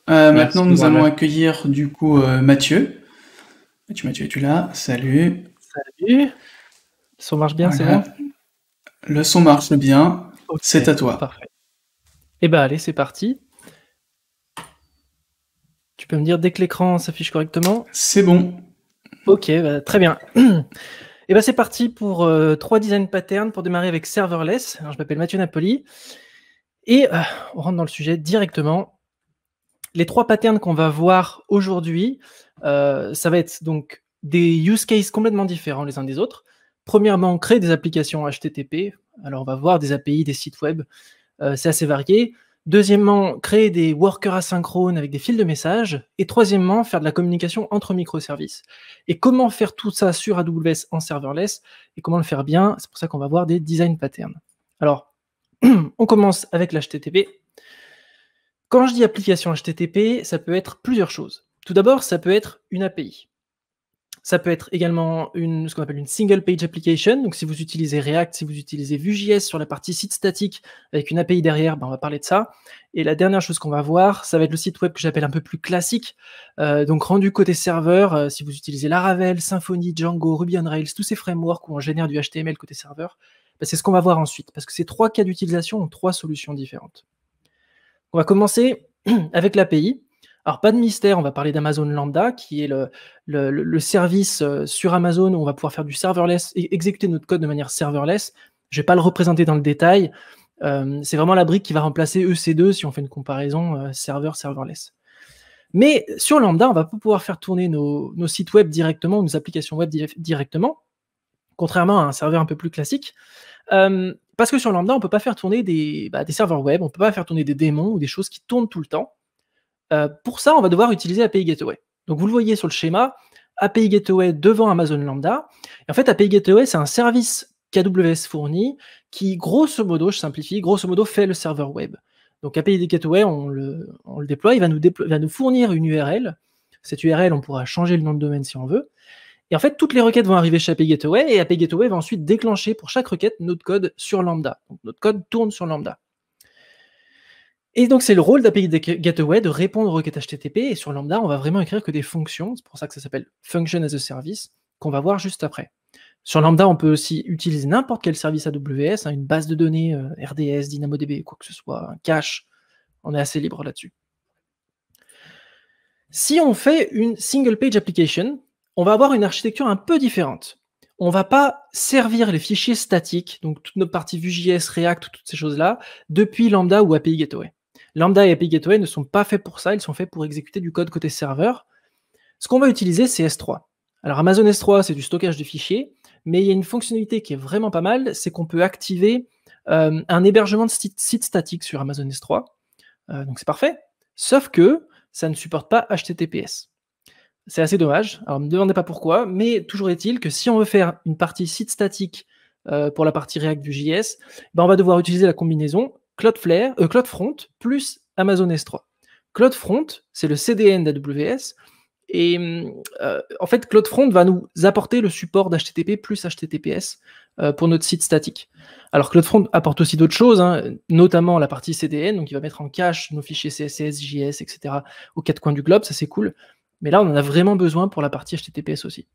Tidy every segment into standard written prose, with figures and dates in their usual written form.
Maintenant, Merci, nous allons Mohamed. accueillir du coup Mathieu. Mathieu, es-tu là? Salut. Salut. Le son marche bien, c'est bon? Voilà. Le son marche bien. Ok, C'est à toi. parfait. Eh ben allez, c'est parti. Tu peux me dire dès que l'écran s'affiche correctement? C'est bon. Ok, bah, très bien. Et ben c'est parti pour 3 design patterns pour démarrer avec serverless. Alors, je m'appelle Mathieu Napoli et on rentre dans le sujet directement. Les 3 patterns qu'on va voir aujourd'hui, ça va être donc des use cases complètement différents les uns des autres. Premièrement, créer des applications HTTP. Alors on va voir des API, des sites web, c'est assez varié. Deuxièmement, créer des workers asynchrones avec des fils de messages. Et troisièmement, faire de la communication entre microservices. Et comment faire tout ça sur AWS en serverless et comment le faire bien, c'est pour ça qu'on va voir des design patterns. Alors, on commence avec l'HTTP. Quand je dis application HTTP, ça peut être plusieurs choses. Tout d'abord, ça peut être une API. Ça peut être également ce qu'on appelle une single page application. Donc, si vous utilisez React, si vous utilisez Vue.js sur la partie site statique avec une API derrière, ben, on va parler de ça. Et la dernière chose qu'on va voir, ça va être le site web que j'appelle un peu plus classique. Donc, rendu côté serveur, si vous utilisez Laravel, Symfony, Django, Ruby on Rails, tous ces frameworks où on génère du HTML côté serveur, ben, c'est ce qu'on va voir ensuite. Parce que ces 3 cas d'utilisation ont 3 solutions différentes. On va commencer avec l'API. Alors, pas de mystère, on va parler d'Amazon Lambda, qui est le service sur Amazon où on va pouvoir faire du serverless et exécuter notre code de manière serverless. Je ne vais pas le représenter dans le détail. C'est vraiment la brique qui va remplacer EC2 si on fait une comparaison serveur-serverless. Mais sur Lambda, on va pas pouvoir faire tourner nos sites web directement, nos applications web directement, contrairement à un serveur un peu plus classique. Parce que sur Lambda, on ne peut pas faire tourner des serveurs web, on ne peut pas faire tourner des démons ou des choses qui tournent tout le temps. Pour ça, on va devoir utiliser API Gateway. Donc vous le voyez sur le schéma, API Gateway devant Amazon Lambda. Et en fait, API Gateway, c'est un service qu'AWS fournit qui, grosso modo, je simplifie, grosso modo, fait le serveur web. Donc API Gateway, on le déploie, il va nous fournir une URL. Cette URL, on pourra changer le nom de domaine si on veut. Et en fait, toutes les requêtes vont arriver chez API Gateway et API Gateway va ensuite déclencher pour chaque requête notre code sur Lambda. Donc notre code tourne sur Lambda. Et donc, c'est le rôle d'API Gateway de répondre aux requêtes HTTP. Et sur Lambda, on va vraiment écrire que des fonctions. C'est pour ça que ça s'appelle Function as a Service, qu'on va voir juste après. Sur Lambda, on peut aussi utiliser n'importe quel service AWS, une base de données RDS, DynamoDB, quoi que ce soit, un cache. On est assez libre là-dessus. Si on fait une single page application, on va avoir une architecture un peu différente. On ne va pas servir les fichiers statiques, donc toute notre partie Vue.js, React, toutes ces choses-là, depuis Lambda ou API Gateway. Lambda et API Gateway ne sont pas faits pour ça, ils sont faits pour exécuter du code côté serveur. Ce qu'on va utiliser, c'est S3. Alors Amazon S3, c'est du stockage de fichiers, mais il y a une fonctionnalité qui est vraiment pas mal, c'est qu'on peut activer un hébergement de site statique sur Amazon S3. Donc c'est parfait, sauf que ça ne supporte pas HTTPS. C'est assez dommage, alors ne me demandez pas pourquoi, mais toujours est-il que si on veut faire une partie site statique pour la partie React du JS, ben on va devoir utiliser la combinaison CloudFront plus Amazon S3. CloudFront, c'est le CDN d'AWS, et en fait, CloudFront va nous apporter le support d'HTTP plus HTTPS pour notre site statique. Alors CloudFront apporte aussi d'autres choses, notamment la partie CDN, donc il va mettre en cache nos fichiers CSS, JS, etc. aux 4 coins du globe, ça c'est cool. Mais là, on en a vraiment besoin pour la partie HTTPS aussi.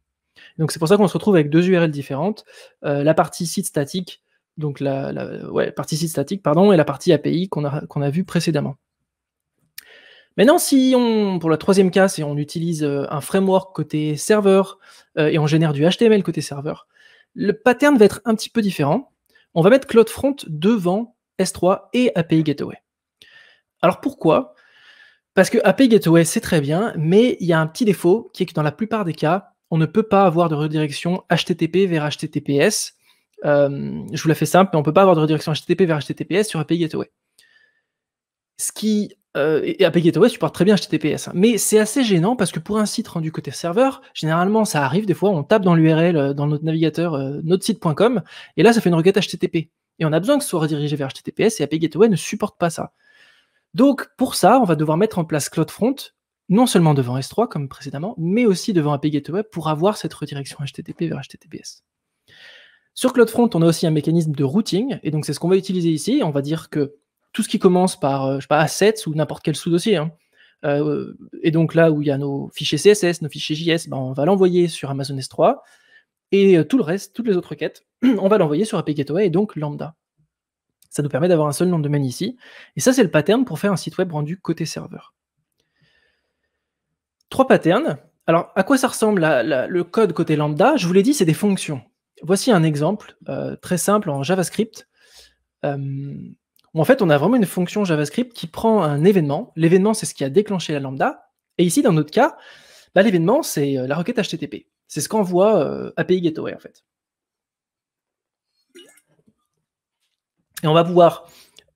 Donc c'est pour ça qu'on se retrouve avec 2 URL différentes, la partie site statique, donc partie site statique, pardon, et la partie API qu'on a vu précédemment. Maintenant, si pour la troisième cas, si on utilise un framework côté serveur et on génère du HTML côté serveur, le pattern va être un petit peu différent. On va mettre CloudFront devant S3 et API Gateway. Alors pourquoi ? Parce que API Gateway, c'est très bien, mais il y a un petit défaut qui est que dans la plupart des cas, on ne peut pas avoir de redirection HTTP vers HTTPS. Je vous la fais simple, mais on ne peut pas avoir de redirection HTTP vers HTTPS sur API Gateway. Et API Gateway supporte très bien HTTPS, mais c'est assez gênant parce que pour un site rendu côté serveur, généralement ça arrive, des fois on tape dans l'URL, dans notre navigateur, notesite.com, et là ça fait une requête HTTP. Et on a besoin que ce soit redirigé vers HTTPS, et API Gateway ne supporte pas ça. Donc pour ça, on va devoir mettre en place CloudFront, non seulement devant S3 comme précédemment, mais aussi devant API Gateway pour avoir cette redirection HTTP vers HTTPS. Sur CloudFront, on a aussi un mécanisme de routing, et donc c'est ce qu'on va utiliser ici. On va dire que tout ce qui commence par, je sais pas, assets ou n'importe quel sous-dossier, Et donc là où il y a nos fichiers CSS, nos fichiers JS, on va l'envoyer sur Amazon S3. Et tout le reste, toutes les autres requêtes, on va l'envoyer sur API Gateway et donc Lambda. Ça nous permet d'avoir un seul nom de domaine ici. Et ça, c'est le pattern pour faire un site web rendu côté serveur. 3 patterns. Alors, à quoi ça ressemble le code côté Lambda? Je vous l'ai dit, c'est des fonctions. Voici un exemple très simple en JavaScript. Où en fait, on a vraiment une fonction JavaScript qui prend un événement. L'événement, c'est ce qui a déclenché la Lambda. Et ici, dans notre cas, l'événement, c'est la requête HTTP. C'est ce qu'envoie API Gateway, en fait. Et on va pouvoir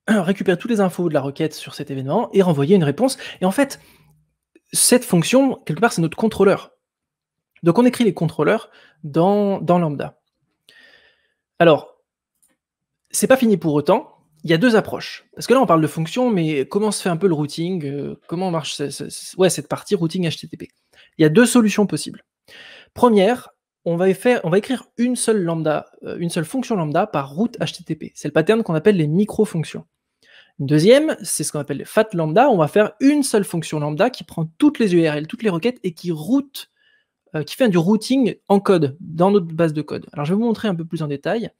récupérer toutes les infos de la requête sur cet événement et renvoyer une réponse. Et en fait, cette fonction, quelque part, c'est notre contrôleur. Donc, on écrit les contrôleurs dans Lambda. Alors, c'est pas fini pour autant. Il y a 2 approches. Parce que là, on parle de fonction, mais comment se fait un peu le routing? Comment marche cette partie routing HTTP? Il y a 2 solutions possibles. Première, on va écrire une seule fonction lambda par route HTTP. C'est le pattern qu'on appelle les micro-fonctions. Une deuxième, c'est ce qu'on appelle les fat lambda. On va faire une seule fonction lambda qui prend toutes les URL, toutes les requêtes et qui fait du routing en code dans notre base de code. Alors, je vais vous montrer un peu plus en détail.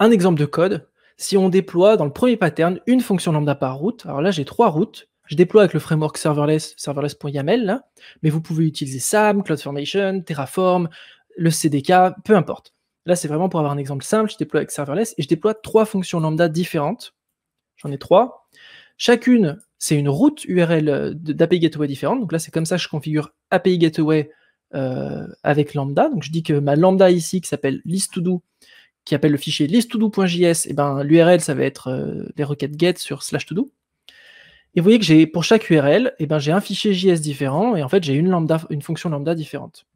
Un exemple de code, si on déploie dans le premier pattern une fonction lambda par route, alors là j'ai 3 routes, je déploie avec le framework serverless, serverless.yaml, là, mais vous pouvez utiliser SAM, CloudFormation, Terraform, le CDK, peu importe. Là c'est vraiment pour avoir un exemple simple, je déploie avec serverless et je déploie 3 fonctions lambda différentes. J'en ai 3. Chacune, c'est une route URL d'API Gateway différente, donc là c'est comme ça que je configure API Gateway avec lambda. Donc je dis que ma lambda ici qui s'appelle list2do, qui appelle le fichier list2do.js, et l'URL, ça va être les requêtes get sur /todo. Et vous voyez que pour chaque URL, j'ai un fichier JS différent, et en fait, j'ai une fonction lambda différente.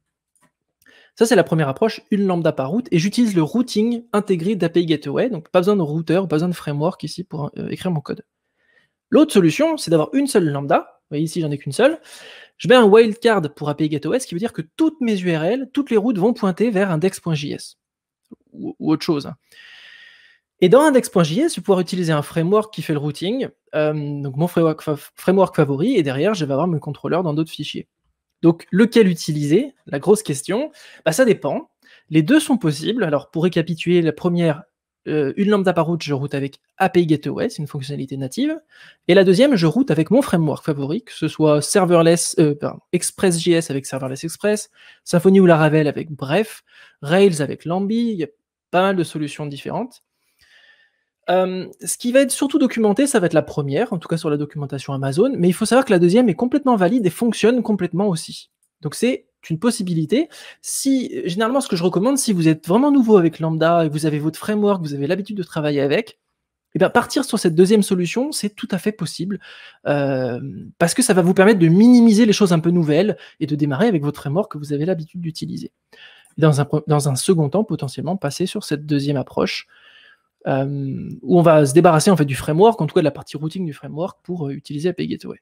Ça, c'est la première approche, une lambda par route, et j'utilise le routing intégré d'API Gateway, donc pas besoin de routeur, pas besoin de framework ici pour écrire mon code. L'autre solution, c'est d'avoir une seule lambda. Vous voyez ici, j'en ai qu'une seule. Je mets un wildcard pour API Gateway, ce qui veut dire que toutes mes URL, toutes les routes vont pointer vers index.js. Ou autre chose. Et dans index.js, je vais pouvoir utiliser un framework qui fait le routing, donc mon framework favori, et derrière, je vais avoir mon contrôleur dans d'autres fichiers. Donc, lequel utiliser? La grosse question, ça dépend. Les 2 sont possibles. Alors, pour récapituler, la première, une lambda par route, je route avec API Gateway, c'est une fonctionnalité native. Et la deuxième, je route avec mon framework favori, que ce soit Express.js avec Serverless Express, Symfony ou Laravel avec Bref, Rails avec Lambi, il y a pas mal de solutions différentes. Ce qui va être surtout documenté, ça va être la première, en tout cas sur la documentation Amazon, mais il faut savoir que la deuxième est complètement valide et fonctionne complètement aussi. Donc c'est une possibilité. Généralement, ce que je recommande, si vous êtes vraiment nouveau avec Lambda et que vous avez votre framework, vous avez l'habitude de travailler avec, partir sur cette deuxième solution, c'est tout à fait possible, parce que ça va vous permettre de minimiser les choses un peu nouvelles et de démarrer avec votre framework que vous avez l'habitude d'utiliser. Dans un second temps, potentiellement, passer sur cette deuxième approche, où on va se débarrasser en fait du framework, en tout cas de la partie routing du framework, pour utiliser API Gateway.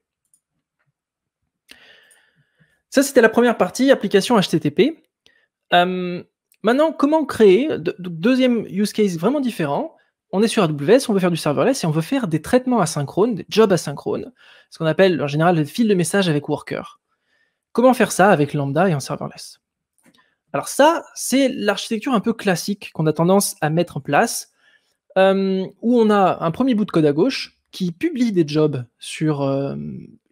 Ça, c'était la première partie, application HTTP. Maintenant, comment créer? Deuxième use case vraiment différent. On est sur AWS, on veut faire du serverless et on veut faire des traitements asynchrones, des jobs asynchrones, ce qu'on appelle en général des fils de messages avec worker. Comment faire ça avec Lambda et en serverless? Alors ça, c'est l'architecture un peu classique qu'on a tendance à mettre en place, où on a un premier bout de code à gauche qui publie des jobs sur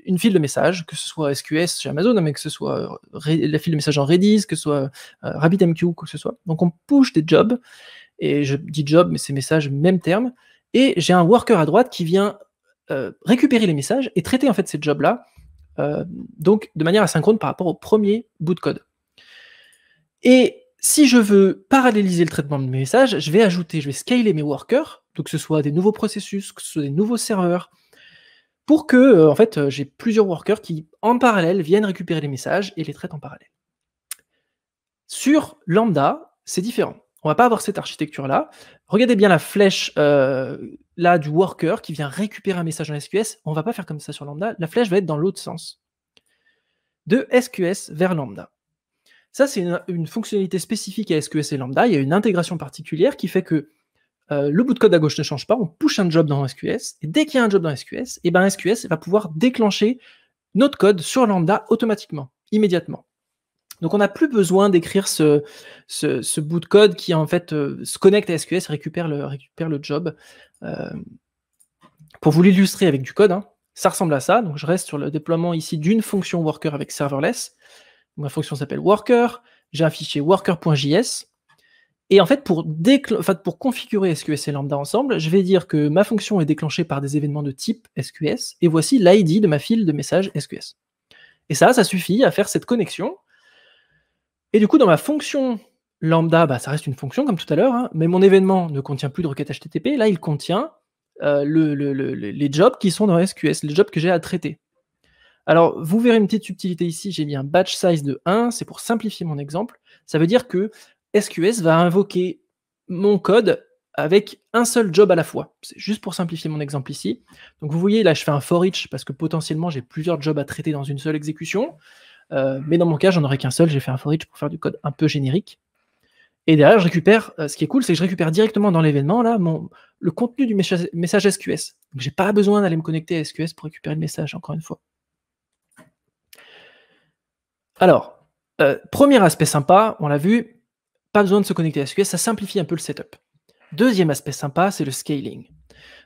une file de messages, que ce soit SQS chez Amazon, mais que ce soit la file de messages en Redis, que ce soit RabbitMQ, quoi que ce soit. Donc on push des jobs, et je dis job, mais c'est message, même terme, et j'ai un worker à droite qui vient récupérer les messages et traiter en fait ces jobs-là, donc de manière asynchrone par rapport au premier bout de code. Et si je veux paralléliser le traitement de mes messages, je vais scaler mes workers, donc que ce soit des nouveaux processus, que ce soit des nouveaux serveurs, pour que en fait, j'ai plusieurs workers qui, en parallèle, viennent récupérer les messages et les traitent en parallèle. Sur Lambda, c'est différent. On ne va pas avoir cette architecture-là. Regardez bien la flèche là du worker qui vient récupérer un message en SQS. On ne va pas faire comme ça sur Lambda. La flèche va être dans l'autre sens. De SQS vers Lambda. Ça, c'est une fonctionnalité spécifique à SQS et Lambda. Il y a une intégration particulière qui fait que le bout de code à gauche ne change pas, on push un job dans SQS, et dès qu'il y a un job dans SQS, et ben SQS va pouvoir déclencher notre code sur Lambda automatiquement, immédiatement. Donc on n'a plus besoin d'écrire ce bout de code qui en fait se connecte à SQS et récupère le job. Pour vous l'illustrer avec du code, hein, ça ressemble à ça. Donc je reste sur le déploiement ici d'une fonction worker avec serverless. Ma fonction s'appelle worker, j'ai un fichier worker.js. Et en fait, pour configurer SQS et Lambda ensemble, je vais dire que ma fonction est déclenchée par des événements de type SQS, et voici l'ID de ma file de message SQS. Et ça suffit à faire cette connexion. Et du coup, dans ma fonction Lambda, ça reste une fonction comme tout à l'heure, hein, mais mon événement ne contient plus de requête HTTP. Là, il contient les jobs qui sont dans SQS, les jobs que j'ai à traiter. Alors, vous verrez une petite subtilité ici, j'ai mis un batch size de 1, c'est pour simplifier mon exemple. Ça veut dire que SQS va invoquer mon code avec un seul job à la fois. C'est juste pour simplifier mon exemple ici. Donc vous voyez, là, je fais un for each parce que potentiellement, j'ai plusieurs jobs à traiter dans une seule exécution. Mais dans mon cas, j'en aurai qu'un seul, j'ai fait un for each pour faire du code un peu générique. Et derrière, je récupère, ce qui est cool, c'est que je récupère directement dans l'événement là le contenu du message SQS. Donc j'ai pas besoin d'aller me connecter à SQS pour récupérer le message, encore une fois. Alors, premier aspect sympa, on l'a vu, pas besoin de se connecter à SQS, ça simplifie un peu le setup. Deuxième aspect sympa, c'est le scaling.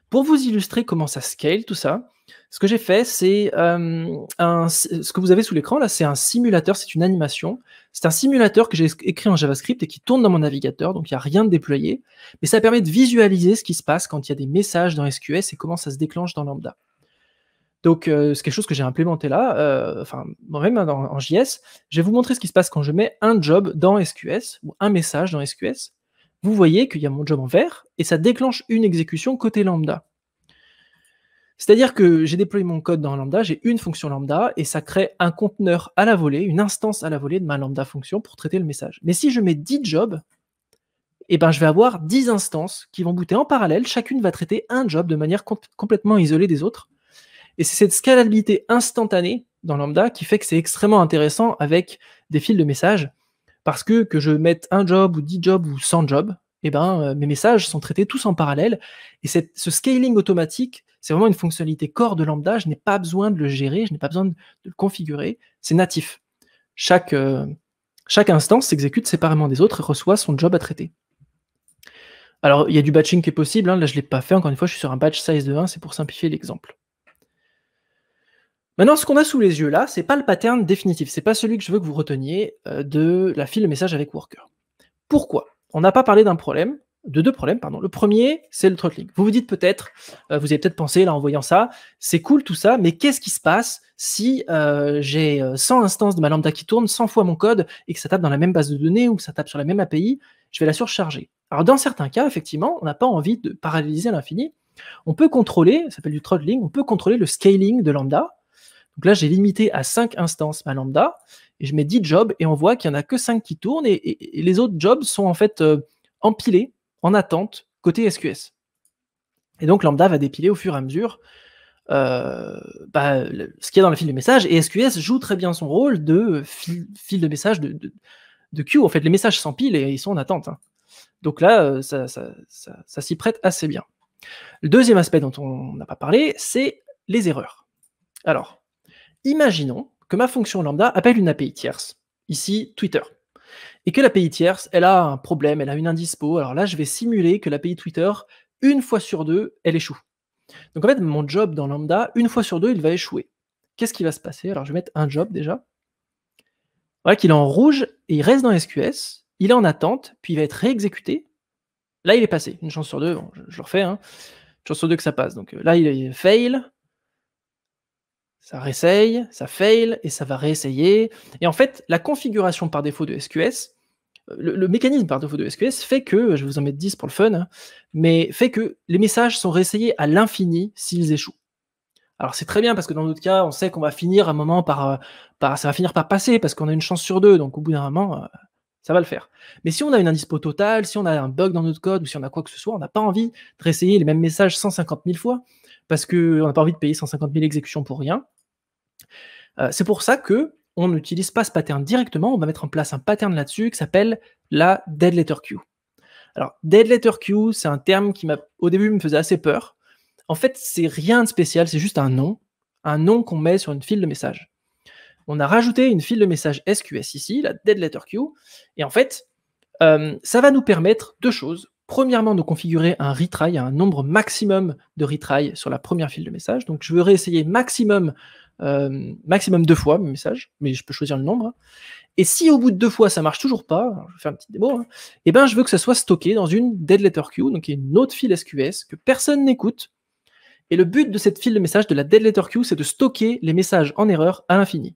Pour vous illustrer comment ça scale, tout ça, ce que j'ai fait, c'est ce que vous avez sous l'écran, là, c'est un simulateur, c'est une animation. C'est un simulateur que j'ai écrit en JavaScript et qui tourne dans mon navigateur, donc il n'y a rien de déployé. Mais ça permet de visualiser ce qui se passe quand il y a des messages dans SQS et comment ça se déclenche dans Lambda. Donc, c'est quelque chose que j'ai implémenté là, moi-même en JS. Je vais vous montrer ce qui se passe quand je mets un job dans SQS, ou un message dans SQS. Vous voyez qu'il y a mon job en vert, et ça déclenche une exécution côté Lambda. C'est-à-dire que j'ai déployé mon code dans Lambda, j'ai une fonction Lambda, et ça crée un conteneur à la volée, une instance à la volée de ma Lambda fonction pour traiter le message. Mais si je mets 10 jobs, je vais avoir 10 instances qui vont booter en parallèle, chacune va traiter un job de manière complètement isolée des autres. Et c'est cette scalabilité instantanée dans Lambda qui fait que c'est extrêmement intéressant avec des fils de messages, parce que je mette un job ou 10 jobs ou 100 jobs, mes messages sont traités tous en parallèle. Et ce scaling automatique, c'est vraiment une fonctionnalité core de Lambda. Je n'ai pas besoin de le gérer, je n'ai pas besoin de le configurer. C'est natif. Chaque instance s'exécute séparément des autres et reçoit son job à traiter. Alors, il y a du batching qui est possible. Hein. Là, je ne l'ai pas fait. Encore une fois, je suis sur un batch size de 1. C'est pour simplifier l'exemple. Maintenant, ce qu'on a sous les yeux là, c'est pas le pattern définitif, c'est pas celui que je veux que vous reteniez de la file de message avec worker. Pourquoi? On n'a pas parlé de deux problèmes, pardon. Le premier, c'est le throttling. Vous vous dites peut-être, vous avez peut-être pensé là en voyant ça, c'est cool tout ça, mais qu'est-ce qui se passe si j'ai 100 instances de ma Lambda qui tournent 100 fois mon code et que ça tape dans la même base de données ou que ça tape sur la même API, je vais la surcharger. Alors dans certains cas, effectivement, on n'a pas envie de paralléliser à l'infini. On peut contrôler, ça s'appelle du throttling, on peut contrôler le scaling de Lambda. Donc là, j'ai limité à 5 instances ma Lambda, et je mets 10 jobs, et on voit qu'il n'y en a que 5 qui tournent, et les autres jobs sont en fait empilés, en attente, côté SQS. Et donc Lambda va dépiler au fur et à mesure ce qu'il y a dans la file de message, et SQS joue très bien son rôle de file de message de queue. En fait, les messages s'empilent et ils sont en attente. Hein. Donc là, ça s'y prête assez bien. Le deuxième aspect dont on n'a pas parlé, c'est les erreurs. Alors, imaginons que ma fonction Lambda appelle une API tierce, ici Twitter, et que l'API tierce, elle a un problème, elle a une indispo. Alors là, je vais simuler que l'API Twitter, une fois sur deux, elle échoue. Donc en fait, mon job dans Lambda, une fois sur deux, il va échouer. Qu'est-ce qui va se passer? Alors je vais mettre un job déjà. Voilà qu'il est en rouge et il reste dans SQS, il est en attente, puis il va être réexécuté. Là, il est passé. Une chance sur deux, bon, je le refais, hein. Une chance sur deux que ça passe. Donc là, il est fail. Ça réessaye, ça fail, et ça va réessayer. Et en fait, la configuration par défaut de SQS, le mécanisme par défaut de SQS fait que, je vais vous en mettre 10 pour le fun, hein, mais fait que les messages sont réessayés à l'infini s'ils échouent. Alors c'est très bien parce que dans d'autres cas, on sait qu'on va finir à un moment ça va finir par passer parce qu'on a une chance sur deux, donc au bout d'un moment, ça va le faire. Mais si on a une indispo totale, si on a un bug dans notre code ou si on a quoi que ce soit, on n'a pas envie de réessayer les mêmes messages 150 000 fois parce qu'on n'a pas envie de payer 150 000 exécutions pour rien. C'est pour ça qu'on n'utilise pas ce pattern directement, on va mettre en place un pattern là-dessus qui s'appelle la dead letter queue. Alors, dead letter queue, c'est un terme qui au début me faisait assez peur. En fait, c'est rien de spécial, c'est juste un nom qu'on met sur une file de messages. On a rajouté une file de messages SQS ici, la dead letter queue, et en fait, ça va nous permettre deux choses. Premièrement, de configurer un retry, un nombre maximum de retry sur la première file de messages. Donc, je veux réessayer maximum 2 fois mes messages, mais je peux choisir le nombre. Et si au bout de 2 fois ça marche toujours pas, alors je vais faire une petite démo, et ben je veux que ça soit stocké dans une dead letter queue, donc une autre file SQS que personne n'écoute. Et le but de cette file de messages de la dead letter queue, c'est de stocker les messages en erreur à l'infini.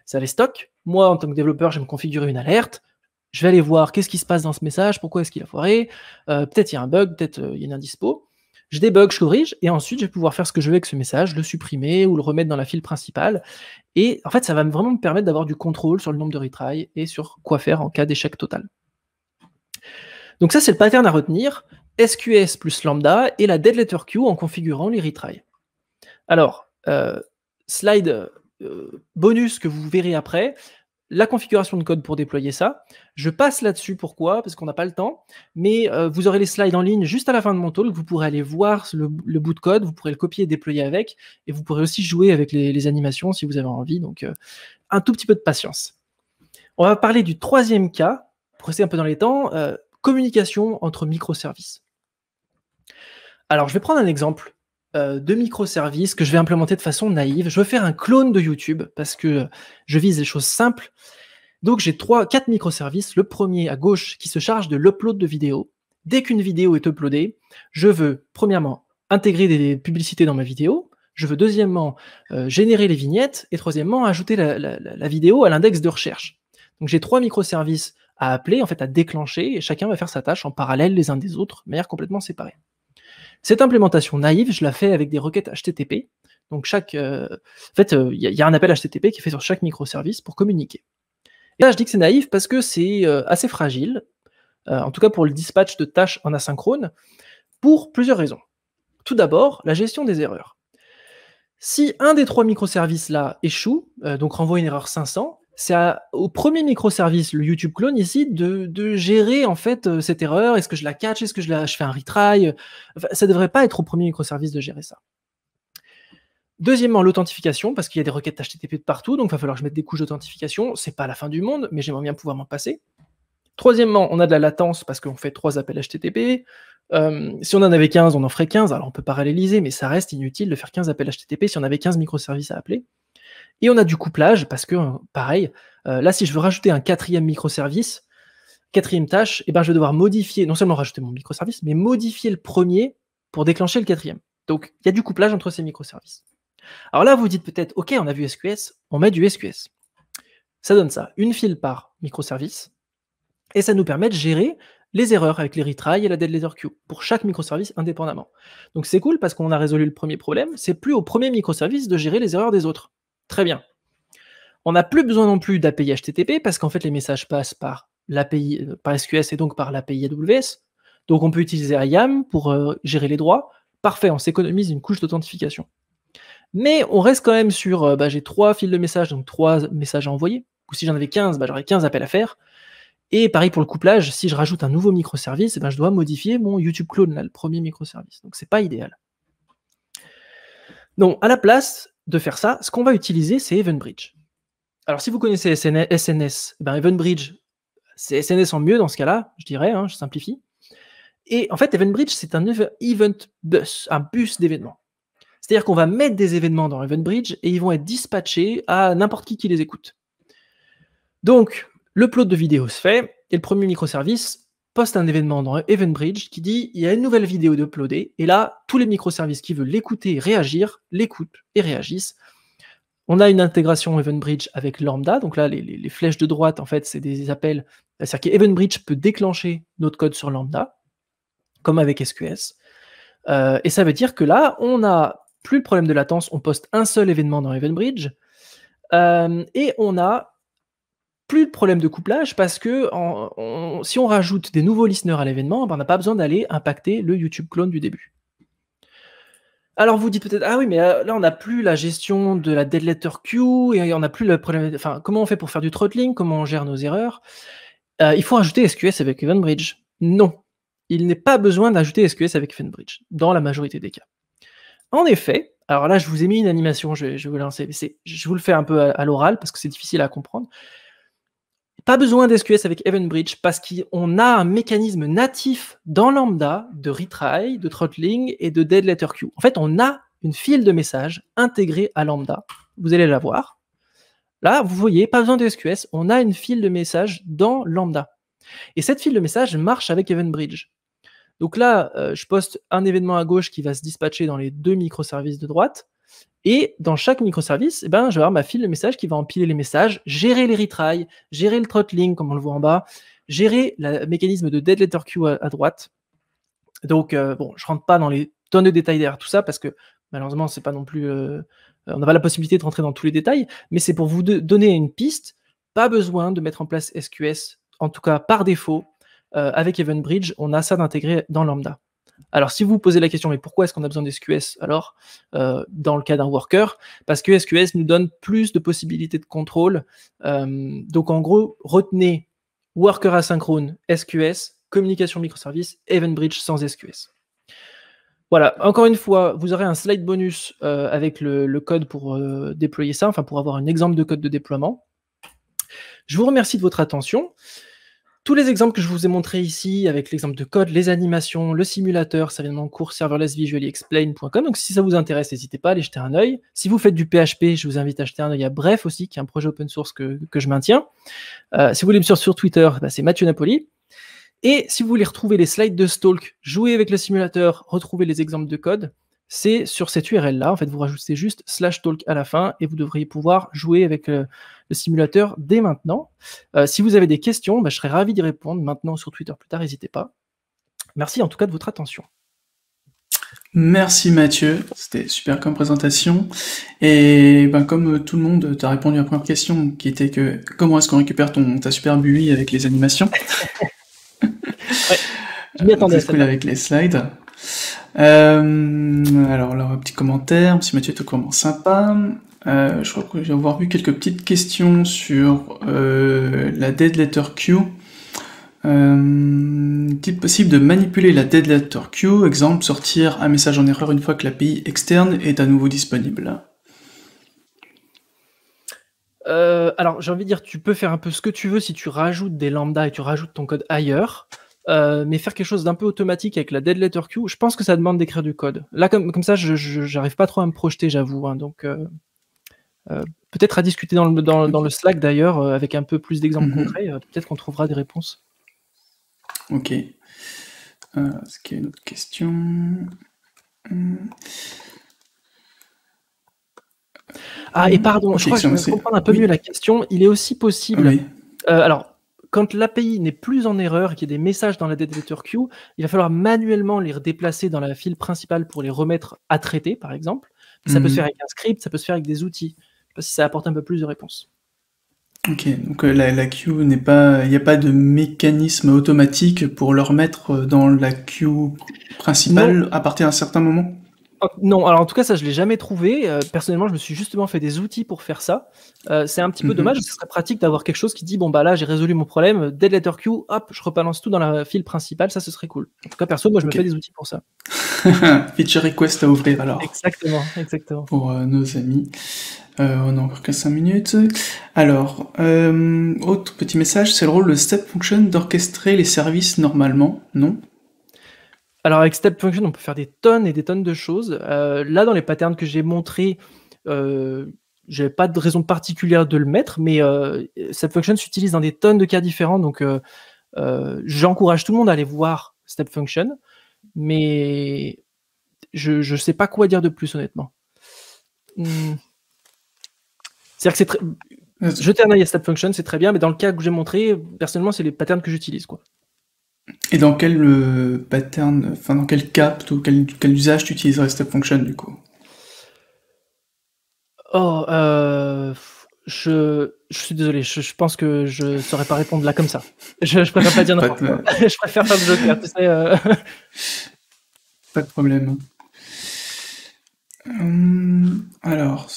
Ça les stocke. Moi, en tant que développeur, je vais me configurer une alerte. Je vais aller voir qu'est-ce qui se passe dans ce message, pourquoi est-ce qu'il a foiré, peut-être il y a un bug, peut-être il y a une indispo. Je débug, je corrige, et ensuite je vais pouvoir faire ce que je veux avec ce message, le supprimer ou le remettre dans la file principale. Et en fait, ça va vraiment me permettre d'avoir du contrôle sur le nombre de retries et sur quoi faire en cas d'échec total. Donc ça, c'est le pattern à retenir. SQS plus lambda et la dead letter queue en configurant les retries. Alors, slide bonus que vous verrez après, la configuration de code pour déployer ça. Je passe là-dessus, pourquoi? Parce qu'on n'a pas le temps, mais vous aurez les slides en ligne juste à la fin de mon talk, vous pourrez aller voir le bout de code, vous pourrez le copier et déployer avec, et vous pourrez aussi jouer avec les animations si vous avez envie, donc un tout petit peu de patience. On va parler du troisième cas, pour rester un peu dans les temps, communication entre microservices. Alors, je vais prendre un exemple de microservices que je vais implémenter de façon naïve. Je veux faire un clone de YouTube parce que je vise des choses simples. Donc, j'ai 4 microservices. Le premier à gauche qui se charge de l'upload de vidéos. Dès qu'une vidéo est uploadée, je veux, premièrement, intégrer des publicités dans ma vidéo. Je veux, deuxièmement, générer les vignettes. Et troisièmement, ajouter la vidéo à l'index de recherche. Donc, j'ai 3 microservices à appeler, en fait, à déclencher. Et chacun va faire sa tâche en parallèle les uns des autres, de manière complètement séparée. Cette implémentation naïve, je la fais avec des requêtes HTTP. Donc, en fait, il y a un appel HTTP qui est fait sur chaque microservice pour communiquer. Et là, je dis que c'est naïf parce que c'est assez fragile, en tout cas pour le dispatch de tâches en asynchrone, pour plusieurs raisons. Tout d'abord, la gestion des erreurs. Si un des 3 microservices là échoue, donc renvoie une erreur 500, c'est au premier microservice, le YouTube clone ici, de gérer en fait cette erreur. Est-ce que je la catch? Est-ce que je fais un retry? Enfin, ça ne devrait pas être au premier microservice de gérer ça. Deuxièmement, l'authentification, parce qu'il y a des requêtes HTTP de partout, donc il va falloir que je mette des couches d'authentification. C'est pas la fin du monde, mais j'aimerais bien pouvoir m'en passer. Troisièmement, on a de la latence parce qu'on fait 3 appels HTTP. Si on en avait 15, on en ferait 15. Alors on peut paralléliser, mais ça reste inutile de faire 15 appels HTTP si on avait 15 microservices à appeler. Et on a du couplage parce que, pareil, là, si je veux rajouter un 4e microservice, 4e tâche, je vais devoir modifier, non seulement rajouter mon microservice, mais modifier le premier pour déclencher le 4e. Donc, il y a du couplage entre ces microservices. Alors là, vous dites peut-être, OK, on a vu SQS, on met du SQS. Ça donne ça, une file par microservice, et ça nous permet de gérer les erreurs avec les retries et la dead letter queue pour chaque microservice indépendamment. Donc c'est cool parce qu'on a résolu le premier problème, c'est plus au premier microservice de gérer les erreurs des autres. Très bien. On n'a plus besoin non plus d'API HTTP parce qu'en fait, les messages passent par l'API, par SQS et donc par l'API AWS. Donc, on peut utiliser IAM pour gérer les droits. Parfait, on s'économise une couche d'authentification. Mais on reste quand même sur, j'ai 3 fils de messages, donc 3 messages à envoyer. Ou si j'en avais 15, j'aurais 15 appels à faire. Et pareil pour le couplage, si je rajoute un nouveau microservice, je dois modifier mon YouTube clone, là, le premier microservice. Donc, c'est pas idéal. Donc, à la place de faire ça, ce qu'on va utiliser, c'est EventBridge. Alors, si vous connaissez SNS, EventBridge, c'est SNS en mieux dans ce cas-là, je dirais, je simplifie. Et en fait, EventBridge, c'est un event bus, un bus d'événements. C'est-à-dire qu'on va mettre des événements dans EventBridge et ils vont être dispatchés à n'importe qui les écoute. Donc, l'upload de vidéo se fait et le premier microservice poste un événement dans EventBridge qui dit il y a une nouvelle vidéo d'uploader, et là, tous les microservices qui veulent l'écouter et réagir, l'écoutent et réagissent. On a une intégration EventBridge avec Lambda, donc là, les flèches de droite, en fait, c'est des appels, c'est-à-dire qu'EventBridge peut déclencher notre code sur Lambda, comme avec SQS, et ça veut dire que là, on n'a plus le problème de latence, on poste un seul événement dans EventBridge, et on n'a plus de problème de couplage parce que si on rajoute des nouveaux listeners à l'événement, on n'a pas besoin d'aller impacter le YouTube clone du début. Alors vous dites peut-être, ah oui, mais là on n'a plus la gestion de la dead letter queue et on n'a plus le problème. Enfin, comment on fait pour faire du throttling? Comment on gère nos erreurs? Il faut rajouter SQS avec EventBridge. Non. il n'est pas besoin d'ajouter SQS avec EventBridge, dans la majorité des cas. En effet, alors là, je vous ai mis une animation, je vais vous lancer, mais je vous le fais un peu à l'oral, parce que c'est difficile à comprendre. Pas besoin d'SQS avec EventBridge, parce qu'on a un mécanisme natif dans Lambda de retry, de throttling et de dead letter queue. En fait, on a une file de messages intégrée à Lambda. Vous allez la voir. Là, vous voyez, pas besoin de SQS, on a une file de messages dans Lambda. Et cette file de messages marche avec EventBridge. Donc là, je poste un événement à gauche qui va se dispatcher dans les 2 microservices de droite. Et dans chaque microservice, je vais avoir ma file de messages qui va empiler les messages, gérer les retries, gérer le throttling, comme on le voit en bas, gérer le mécanisme de dead letter queue à droite. Donc, bon, je rentre pas dans les tonnes de détails derrière tout ça, parce que malheureusement, c'est pas non plus... on n'a pas la possibilité de rentrer dans tous les détails, mais c'est pour vous donner une piste. Pas besoin de mettre en place SQS, en tout cas par défaut. Avec EventBridge, on a ça d'intégrer dans Lambda. Alors, si vous vous posez la question, mais pourquoi est-ce qu'on a besoin d'SQS alors, dans le cas d'un worker? Parce que SQS nous donne plus de possibilités de contrôle. Donc, en gros, retenez worker asynchrone, SQS, communication microservice, EventBridge sans SQS. Voilà, encore une fois, vous aurez un slide bonus avec le code pour déployer ça, enfin pour avoir un exemple de code de déploiement. Je vous remercie de votre attention. Tous les exemples que je vous ai montrés ici, avec l'exemple de code, les animations, le simulateur, ça vient de mon cours serverlessvisuallyexplain.com. Donc si ça vous intéresse, n'hésitez pas à aller jeter un œil. Si vous faites du PHP, je vous invite à jeter un œil à Bref aussi, qui est un projet open source que je maintiens. Si vous voulez me suivre sur Twitter, c'est Mathieu Napoli. Et si vous voulez retrouver les slides de Stalk, jouer avec le simulateur, retrouver les exemples de code, c'est sur cette URL-là. En fait, vous rajoutez juste /talk à la fin et vous devriez pouvoir jouer avec le simulateur dès maintenant. Si vous avez des questions, je serais ravi d'y répondre maintenant sur Twitter plus tard, n'hésitez pas. Merci en tout cas de votre attention. Merci Mathieu, c'était super comme présentation. Et comme tout le monde, tu as répondu à la première question qui était que comment est-ce qu'on récupère ta superbe UI avec les animations? Ouais, je m'y attendais. C'est cool avec les slides. Alors là, un petit commentaire, Monsieur Mathieu est vraiment sympa. Je crois que j'ai avoir vu quelques petites questions sur la dead letter queue. Est-il possible de manipuler la dead letter queue, exemple sortir un message en erreur une fois que l'API externe est à nouveau disponible? Alors j'ai envie de dire, tu peux faire un peu ce que tu veux si tu rajoutes des lambdas et tu rajoutes ton code ailleurs. Mais faire quelque chose d'un peu automatique avec la dead letter queue, je pense que ça demande d'écrire du code. Là, comme ça, j'arrive pas trop à me projeter, j'avoue. Hein, donc, peut-être à discuter dans le Slack d'ailleurs, avec un peu plus d'exemples concrets. Peut-être qu'on trouvera des réponses. Ok. Est-ce qu'il y a une autre question? Ah, et pardon, je crois que je vais comprendre un peu mieux la question. Il est aussi possible. Oui. Alors, quand l'API n'est plus en erreur et qu'il y a des messages dans la dead letter queue, il va falloir manuellement les redéplacer dans la file principale pour les remettre à traiter, par exemple. Ça peut se faire avec un script, ça peut se faire avec des outils. Je sais pas si ça apporte un peu plus de réponses. Ok, donc la queue n'est pas, il n'y a pas de mécanisme automatique pour le remettre dans la queue principale à partir d'un certain moment? Non, alors en tout cas, ça, je l'ai jamais trouvé. Personnellement, je me suis justement fait des outils pour faire ça. C'est un petit peu dommage, ce serait pratique d'avoir quelque chose qui dit, bon, là, j'ai résolu mon problème, dead letter queue, hop, je rebalance tout dans la file principale, ça, ce serait cool. En tout cas, perso, moi, je me fais des outils pour ça. Feature request à ouvrir, alors. Exactement. Pour nos amis. On a encore que 5 minutes. Alors, autre petit message, c'est le rôle de step function d'orchestrer les services normalement, non? Alors avec step function, on peut faire des tonnes et des tonnes de choses. Là, dans les patterns que j'ai montrés, j'avais pas de raison particulière de le mettre, mais step function s'utilise dans des tonnes de cas différents, donc j'encourage tout le monde à aller voir step function, mais je sais pas quoi dire de plus, honnêtement. C'est-à-dire que jeter un œil à step function, c'est très bien, mais dans le cas que j'ai montré, personnellement, c'est les patterns que j'utilise, quoi. Et dans quel pattern, enfin dans quel cas, plutôt quel usage tu utiliserais step function du coup? Oh, je suis désolé, je pense que je saurais pas répondre là comme ça. Je préfère pas dire n'importe quoi. Je préfère faire le joker, tu sais. Pas de problème. Alors.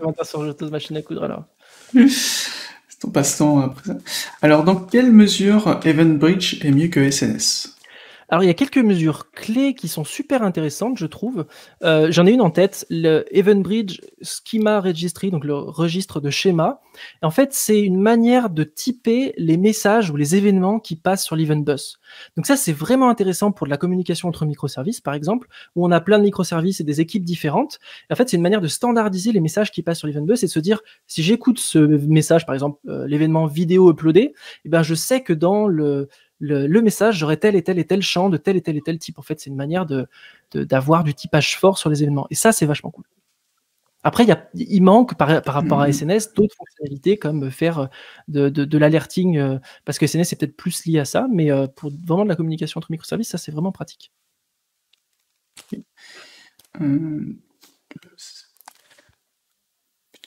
Commentaire sur Joto's machine à coudre alors. C'est ton passe-temps après ça. Alors, dans quelle mesure EventBridge est mieux que SNS? Alors, il y a quelques mesures clés qui sont super intéressantes, je trouve. J'en ai une en tête, le EventBridge Schema Registry, donc le registre de schéma. En fait, c'est une manière de typer les messages ou les événements qui passent sur l'Event Bus. Donc ça, c'est vraiment intéressant pour de la communication entre microservices, par exemple, où on a plein de microservices et des équipes différentes. Et en fait, c'est une manière de standardiser les messages qui passent sur l'Event Bus et de se dire, si j'écoute ce message, par exemple, l'événement vidéo uploadé, eh ben, je sais que dans le message, j'aurai tel et tel et tel champ de tel et tel et tel type. En fait, c'est une manière d'avoir du typage fort sur les événements. Et ça, c'est vachement cool. Après, il manque par rapport à SNS d'autres fonctionnalités comme faire de l'alerting, parce que SNS c'est peut-être plus lié à ça, mais pour vraiment de la communication entre microservices, ça c'est vraiment pratique.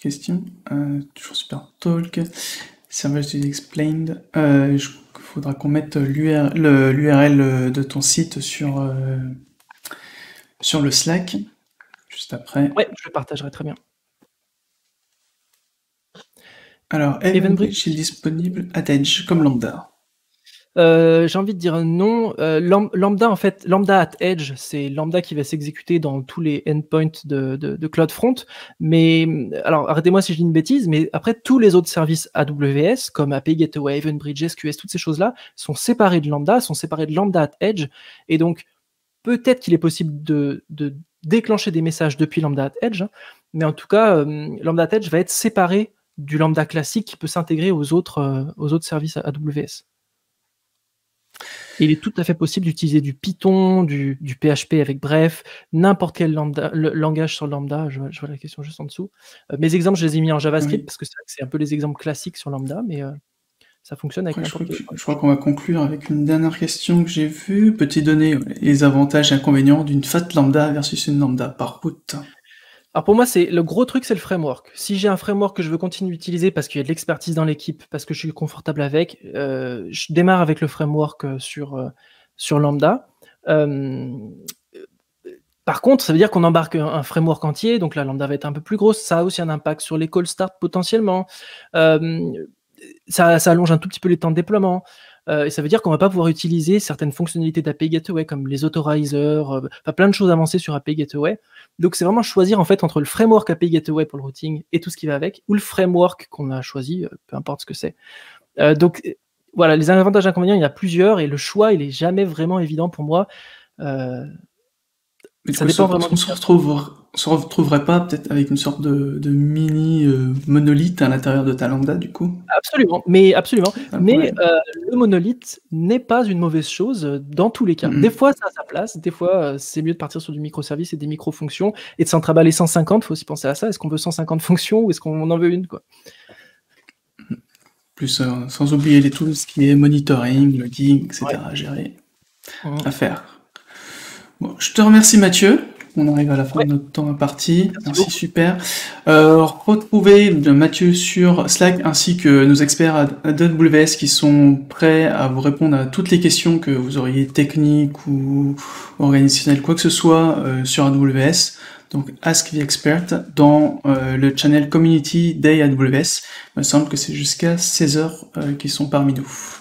Question. Toujours super talk. Service explained. Il faudra qu'on mette l'URL de ton site sur le Slack, juste après. Ouais, je le partagerai très bien. Alors, EventBridge est disponible at Edge, comme Lambda. J'ai envie de dire non. Lambda, en fait, Lambda at Edge, c'est Lambda qui va s'exécuter dans tous les endpoints de CloudFront. Mais, alors, arrêtez-moi si je dis une bêtise, mais après, tous les autres services AWS, comme API Gateway, EventBridge, SQS, toutes ces choses-là, sont séparés de Lambda, sont séparés de Lambda at Edge. Et donc, peut-être qu'il est possible de déclencher des messages depuis Lambda at Edge, hein, mais en tout cas, Lambda at Edge va être séparé du Lambda classique qui peut s'intégrer aux autres services AWS. Et il est tout à fait possible d'utiliser du Python, du PHP avec Bref, n'importe quel langage sur Lambda. Je vois la question juste en dessous. Mes exemples, je les ai mis en JavaScript parce que c'est un peu les exemples classiques sur Lambda, mais ça fonctionne avec n'importe quel. Je crois qu'on va conclure avec une dernière question que j'ai vue. Peux-tu donner les avantages et inconvénients d'une FAT Lambda versus une Lambda par route? Alors pour moi, le gros truc, c'est le framework. Si j'ai un framework que je veux continuer d'utiliser parce qu'il y a de l'expertise dans l'équipe, parce que je suis confortable avec, je démarre avec le framework sur Lambda. Par contre, ça veut dire qu'on embarque un framework entier, donc la Lambda va être un peu plus grosse. Ça a aussi un impact sur les call start potentiellement. Ça allonge un tout petit peu les temps de déploiement. Et ça veut dire qu'on va pas pouvoir utiliser certaines fonctionnalités d'API Gateway comme les authorizers, plein de choses avancées sur API Gateway. Donc c'est vraiment choisir en fait entre le framework API Gateway pour le routing et tout ce qui va avec, ou le framework qu'on a choisi, peu importe ce que c'est. Donc voilà, les avantages et inconvénients, il y en a plusieurs et le choix, il est jamais vraiment évident pour moi. Ça dépend vraiment. On se retrouverait pas peut-être avec une sorte de mini monolithe à l'intérieur de ta Lambda du coup? Absolument. Mais le monolithe n'est pas une mauvaise chose dans tous les cas. Des fois, ça a sa place. Des fois, c'est mieux de partir sur du microservice et des micro-fonctions et de s'en travailler 150. Il faut aussi penser à ça. Est-ce qu'on veut 150 fonctions ou est-ce qu'on en veut une, quoi? Plus sans oublier les tools, ce qui est monitoring, logging, etc. à gérer, à faire. Bon, je te remercie Mathieu. On arrive à la fin de notre temps imparti. Merci, super. Retrouvez Mathieu sur Slack ainsi que nos experts AWS qui sont prêts à vous répondre à toutes les questions que vous auriez techniques ou organisationnelles, quoi que ce soit sur AWS. Donc Ask the Expert dans le channel Community Day AWS. Il me semble que c'est jusqu'à 16h qui sont parmi nous.